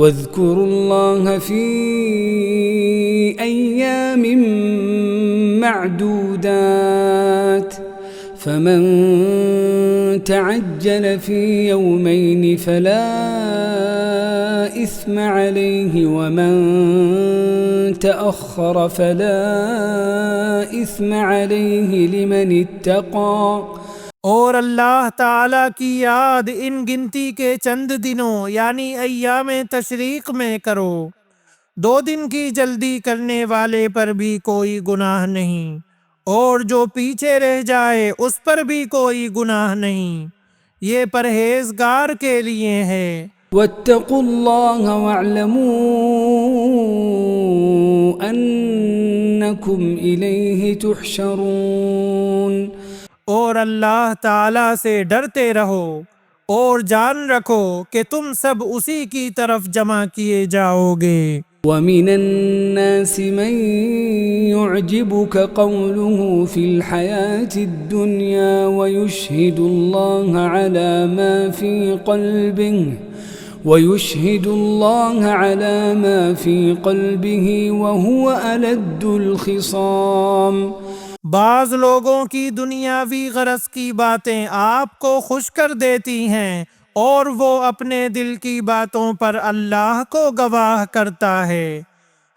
वज़्कुरुल्लाह फ़ी अय्यामिन मअदूदात फमन तअज्जल फ़ी यौमैन फ़ला इस्म अलैहि वमन तअख्खर फ़ला इस्म अलैहि लिमन इत्तक़ा। और अल्लाह ताला की याद इन गिनती के चंद दिनों यानी अय्याम तशरीक में करो। 2 दिन की जल्दी करने वाले पर भी कोई गुनाह नहीं और जो पीछे रह जाए उस पर भी कोई गुनाह नहीं। ये परहेजगार के लिए है। वत्तकुल्लाह वअलमू अन्नकुम इलैहि तुहशरून। और अल्लाह ताला से डरते रहो और जान रखो कि तुम सब उसी की तरफ जमा किए जाओगे। वमिनन नासि मन युअजिबुक क़ौलुहु फ़िल हयातिद दुनिया वयुशहिदुल्लाह अला मा फ़ी क़ल्बिही वहुव अलद्दुल ख़िसाम। बाज़ लोगों की दुनियावी गरज की बातें आपको खुश कर देती हैं और वो अपने दिल की बातों पर अल्लाह को गवाह करता है,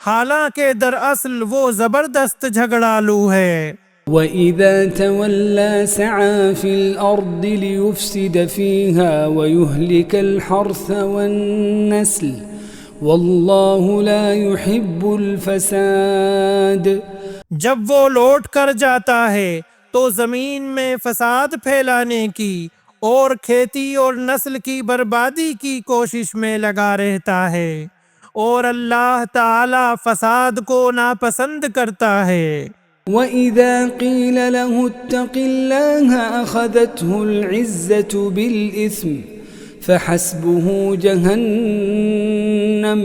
हालांकि दरअसल वो जबरदस्त झगड़ालू है। वइज़ा तवल्ला सअा फ़िल अर्दि लियुफ़्सिद फ़ीहा वयुहलिकल हर्थ वन्नस्ल वल्लाहु ला युहिब्बुल फ़साद। जब वो लौट कर जाता है तो ज़मीन में फसाद फैलाने की और खेती और नस्ल की बर्बादी की कोशिश में लगा रहता है और अल्लाह ताला फसाद को नापसंद करता है। वइज़ा क़ील लहु इत्तक़िल्लाह अख़ज़तहुल इज़्ज़तु बिल इस्म फ़हस्बुहु जहन्नम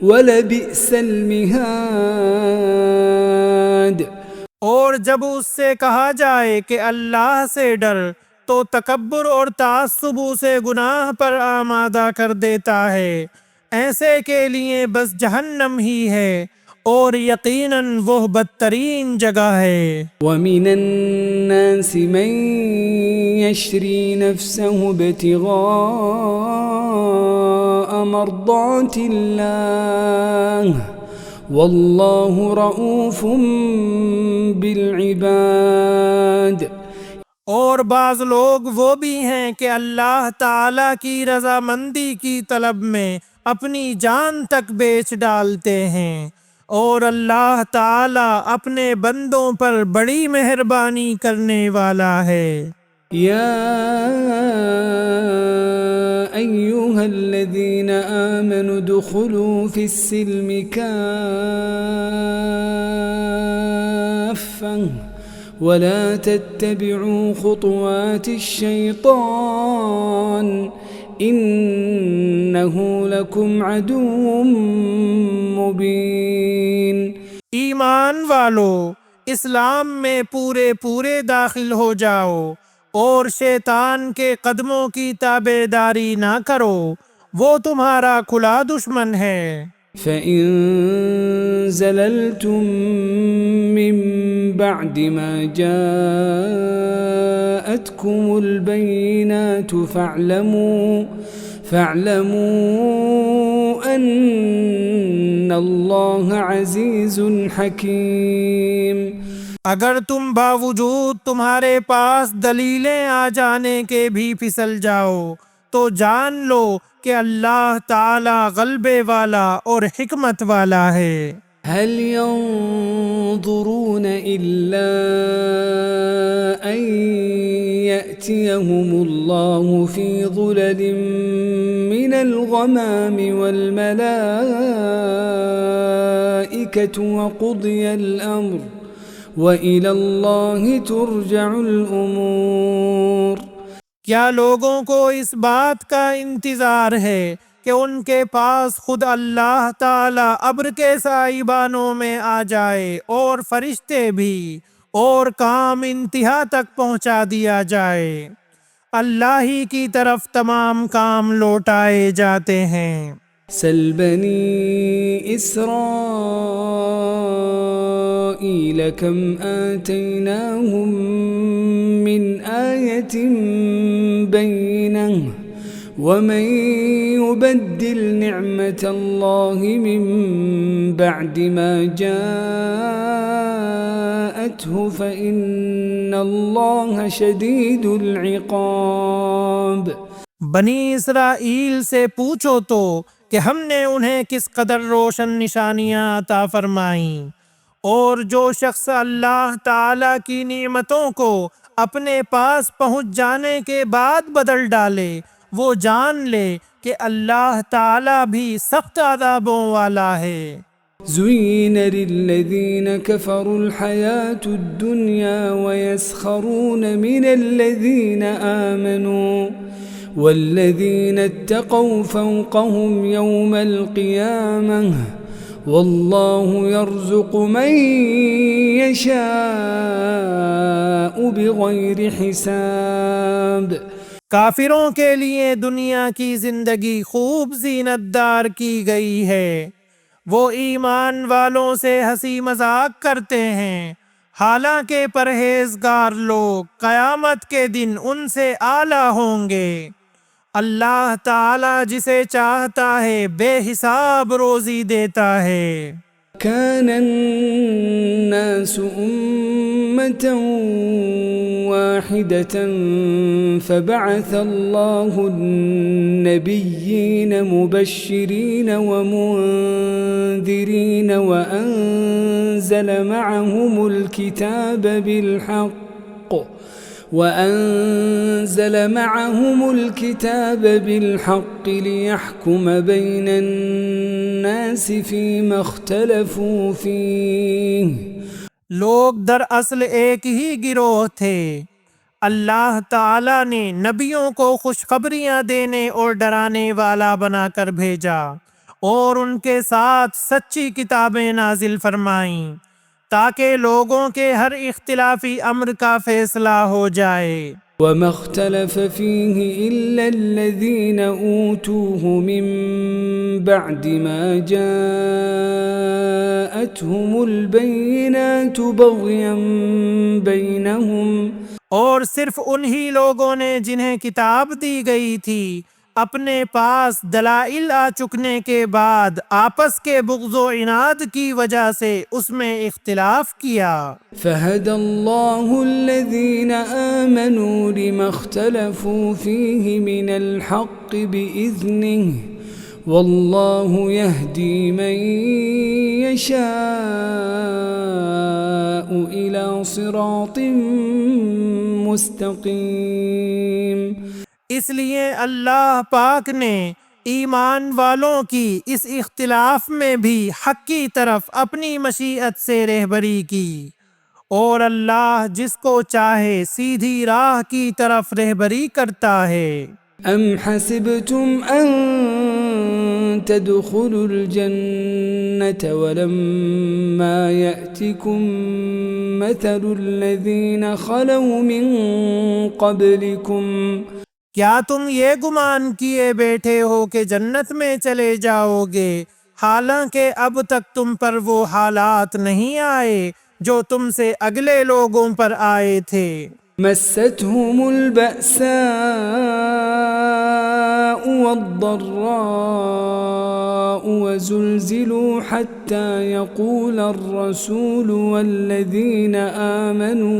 वलबिअसल मिहाद। और जब उससे कहा जाए कि अल्लाह से डर तो तकब्बुर और तासुब उसे गुनाह पर आमादा कर देता है। ऐसे के लिए बस जहन्नम ही है और यकीनन वो बदतरीन जगह है। वमिनन नासि मन यशरी नफ्सहु इब्तिग़ाअ मर्दातिल्लाह वल्लाहु रऊफ़ुम बिल इबाद। और बाज़ लोग वो भी हैं कि अल्लाह ताला की रज़ामंदी की तलब में अपनी जान तक बेच डालते हैं और अल्लाह ताला अपने बंदों पर बड़ी मेहरबानी करने वाला है। या अय्युहल्लज़ीना आमनु दुखुलू फ़िस्सिल्मि काफ़्फ़ह वला तत्तबिऊ खुतवातिश शैतान इन्नहु लकुम अदुव्वुम मुबीन। ईमान वालो, इस्लाम में पूरे पूरे दाखिल हो जाओ और शैतान के कदमों की ताबेदारी ना करो, वो तुम्हारा खुला दुश्मन है। फ़इन ज़ललतुम मिन बअद मा जाअतकुमुल बय्यिनातु फ़अलमू अन्नल्लाह अज़ीज़ुन हकीम। अगर तुम बावजूद तुम्हारे पास दलीलें आ जाने के भी फिसल जाओ तो जान लो कि अल्लाह ताला गलबे वाला और हिकमत वाला है। हल यंज़ुरून इल्ला अन यअतियहुमुल्लाहु फ़ी ज़ुललिम मिनल ग़मामि वल मलाइकतु वक़ुदियल अम्र व इलल्लाहि तुरजउल उमूर। क्या लोगों को इस बात का इंतज़ार है कि उनके पास खुद अल्लाह ताला अब्र के साइबानों में आ जाए और फरिश्ते भी और काम इंतहा तक पहुंचा दिया जाए। अल्लाह ही की तरफ तमाम काम लौटाए जाते हैं। सल बनी इस्राईल कम आतैनाहुम मिन आयतिन बैनह वमन युबद्दिल निअमतल्लाहि मिन बअदि मा जाअतहु फ़इन्नल्लाह शदीदुल इक़ाब। बनी इसराइल से पूछो तो कि हमने उन्हें किस कदर रोशन निशानियां अता फरमाईं, और जो शख्स अल्लाह ताला की नेमतों को अपने पास पहुंच जाने के बाद बदल डाले, वो जान ले कि अल्लाह ताला भी सख्त अज़ाबों वाला है। ज़ुय्यिन लिल्लज़ीन कफ़रुल हयातुद दुनिया वयस्खरून मिनल्लज़ीन आमनू वल्लज़ीन इत्तक़ौ फ़ौक़हुम यौमल क़ियामह वल्लाहु यर्ज़ुक़ु मन यशाअ बिग़ैरि हिसाब। काफिरों के लिए दुनिया की जिंदगी खूब जीनतदार की गई है। वो ईमान वालों से हंसी मजाक करते हैं, हालांकि परहेजगार लोग कयामत के दिन उनसे आला होंगे। अल्लाह ताला जिसे चाहता है बेहिसाब रोजी देता है। कानन्नास उम्मतन वाहिदतन फबअसल्लाहु अन्नबिय्यीन मुबश्शिरीन व मुंदिरीन व अंज़ल मअहुमुल किताब बिलहक़ लियहकुम बैनन्नास फ़ीमा इख्तलफ़ू फ़ीह। लोग दरअसल एक ही गिरोह थे। अल्लाह ताला ने नबियों को खुशखबरियां देने और डराने वाला बनाकर भेजा और उनके साथ सच्ची किताबें नाजिल फरमाईं ताकि लोगों के हर इख्तिलाफी अम्र का फैसला हो जाए। वमा इख्तलफ़ फ़ीही इल्ला अल्लज़ीना ऊतूहु मिन बअदि मा जाअतहुमुल बय्यिनातु बग़यन बैनहुम। और सिर्फ उन्हीं लोगों ने जिन्हें किताब दी गई थी अपने पास दलाइल आ चुकने के बाद आपस के बुग़्ज़ो इनाद की वजह से उसमें इख्तिलाफ किया। फ़हदल्लाहु अल्लज़ीना आमनू लिमा इख्तलफ़ू फ़ीही मिनल हक़्क़ि बिइज़्निहि वल्लाहु यहदी मन यशाअ इला सिरातिन मुस्तक़ीम। इसलिए अल्लाह पाक ने ईमान वालों की इस इख्तिलाफ में भी हक की तरफ अपनी मशीअत से रहबरी की, और अल्लाह जिसको चाहे सीधी राह की तरफ रहबरी करता है। अम हसिबतुम अन तदखुलुल जन्नत वलम्मा यअतिकुम मथलुल लज़ीना खलौ मिन क़ब्लिकुम। क्या तुम ये गुमान किए बैठे हो कि जन्नत में चले जाओगे, हालांकि अब तक तुम पर वो हालात नहीं आए जो तुमसे अगले लोगों पर आए थे। मस्सतहुमुल बअसाउ वद्दर्राउ वज़ुल्ज़िलू हत्ता यक़ूलर रसूलु वल्लज़ीना आमनू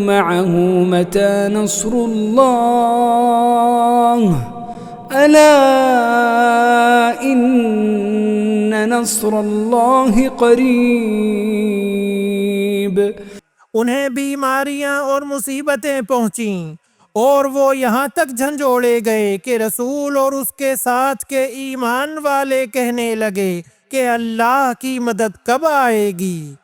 मअहु मता नस्रुल्लाह अला इन्न नस्रल्लाहि क़रीब। उन्हें बीमारियां और मुसीबतें पहुंचीं और वो यहाँ तक झंझोड़े गए कि रसूल और उसके साथ के ईमान वाले कहने लगे कि अल्लाह की मदद कब आएगी।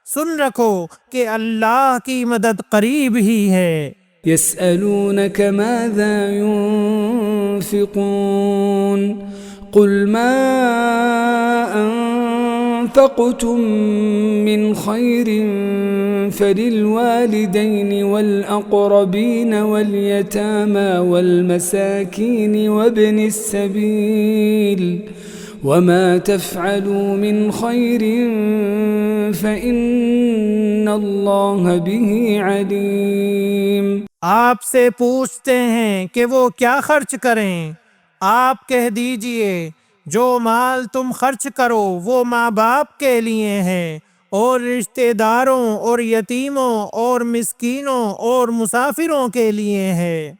सुन रखो कि अल्लाह की मदद करीब ही है। यसअलूनक माज़ा युन्फ़िक़ून क़ुल मा أنفقتم من خير فللوالدين والأقربين واليتامى والمساكين وابن السبيل وما تفعلوا من خير فإن الله به عليم। आपसे पूछते हैं कि वो क्या खर्च करें। आप कह दीजिए जो माल तुम खर्च करो वो माँ बाप के लिए है और रिश्तेदारों और यतीमों और मिस्कीनों और मुसाफिरों के लिए है,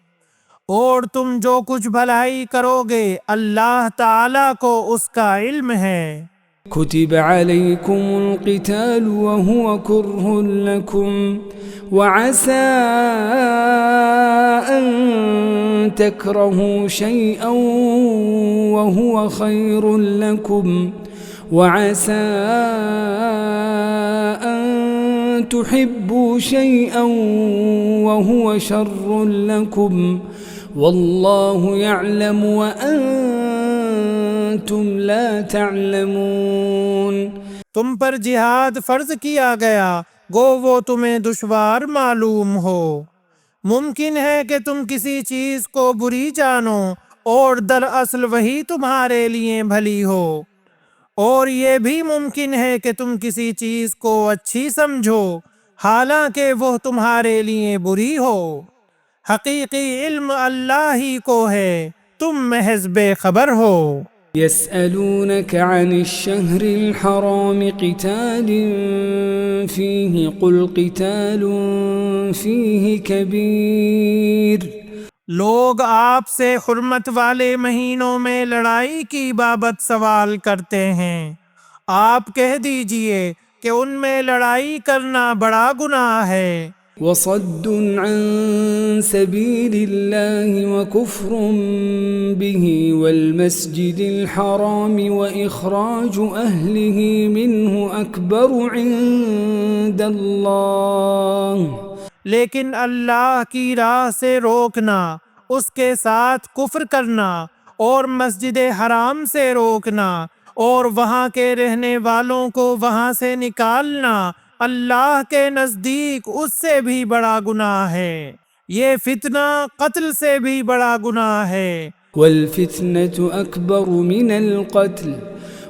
और तुम जो कुछ भलाई करोगे अल्लाह ताला को उसका इल्म है। كتب عليكم القتال وهو كره لكم وعسى أن تكرهوا شيئا وهو خير لكم وعسى أن تحبوا شيئا وهو شر لكم والله يعلم وأنتم لا تعلمون। तुम पर जिहाद फर्ज किया गया गो वो तुम्हें दुश्वार मालूम हो। मुमकिन है कि तुम किसी चीज को बुरी जानो और दरअसल वही तुम्हारे लिए भली हो, और ये भी मुमकिन है कि तुम किसी चीज को अच्छी समझो हालांकि वह तुम्हारे लिए बुरी हो। हकीकी इल्म अल्लाह ही को है, तुम महज बेखबर हो। يسألونك عن الشهر الحرام قتال فيه قل قتال فيه كبير। लोग आपसे हुर्मत वाले महीनों में लड़ाई की बाबत सवाल करते हैं। आप कह दीजिए कि उनमें लड़ाई करना बड़ा गुनाह है। वसद्द अन सबीलिल्लाहि व कुफ्रुम बिही वल मस्जिदिल हराम व इखराजु अहलिही मिन्हु अकबरु इंदल्लाह। लेकिन अल्लाह की राह से रोकना, उसके साथ कुफ्र करना और मस्जिद हराम से रोकना और वहाँ के रहने वालों को वहाँ से निकालना अल्लाह के नज़दीक उससे भी बड़ा गुनाह है। ये फितना कत्ल से भी बड़ा गुनाह है। वल फितनतु अकबरु मिनल क़त्ल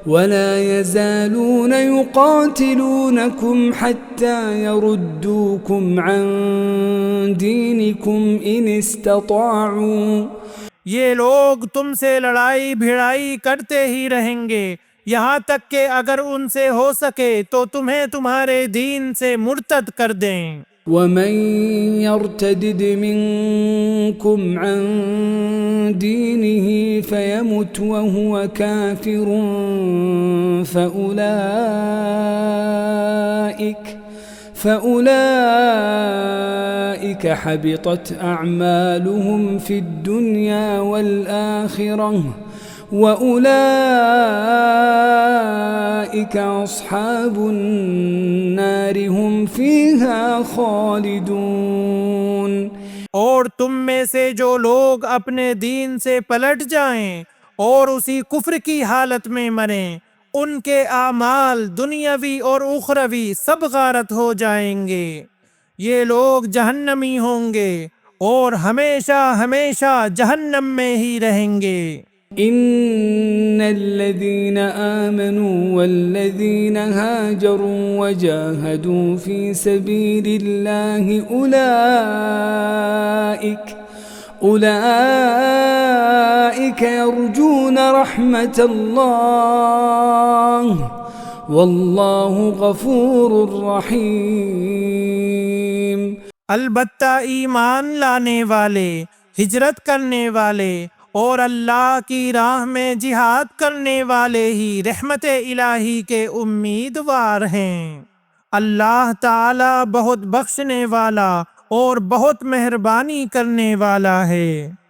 वला यज़ालून युक़ातिलूनकुम हत्ता यरुद्दूकुम अन दीनिकुम इन इस्तताअू। ये लोग तुमसे लड़ाई भिड़ाई करते ही रहेंगे यहाँ तक कि अगर उनसे हो सके तो तुम्हें तुम्हारे दीन से मुर्तद कर दें। वमन यर्तदिद मिनकुम अन दीनिही फयमुत वहुव काफिरुन फउलाइक हबितत अअमालुहुम फिद्दुनिया वल आखिरह वउलाइक अस्हाबुन नार हुम फीहा खालिदून। और तुम में से जो लोग अपने दीन से पलट जाएं और उसी कुफ्र की हालत में मरें, उनके आमाल दुनियावी और उखरवी सब गारत हो जाएंगे। ये लोग जहन्नमी होंगे और हमेशा हमेशा जहन्नम में ही रहेंगे। इन्नल्लज़ीन आमनू वल्लज़ीन हाजरू वजाहदू फी सबीलिल्लाहि उलाइक यरजून रहमतल्लाह वल्लाहु गफूरुर रहीम। अलबत्ता ईमान लाने वाले, हिजरत करने वाले और अल्लाह की राह में जिहाद करने वाले ही रहमत इलाही के उम्मीदवार हैं। अल्लाह ताला बहुत बख्शने वाला और बहुत मेहरबानी करने वाला है।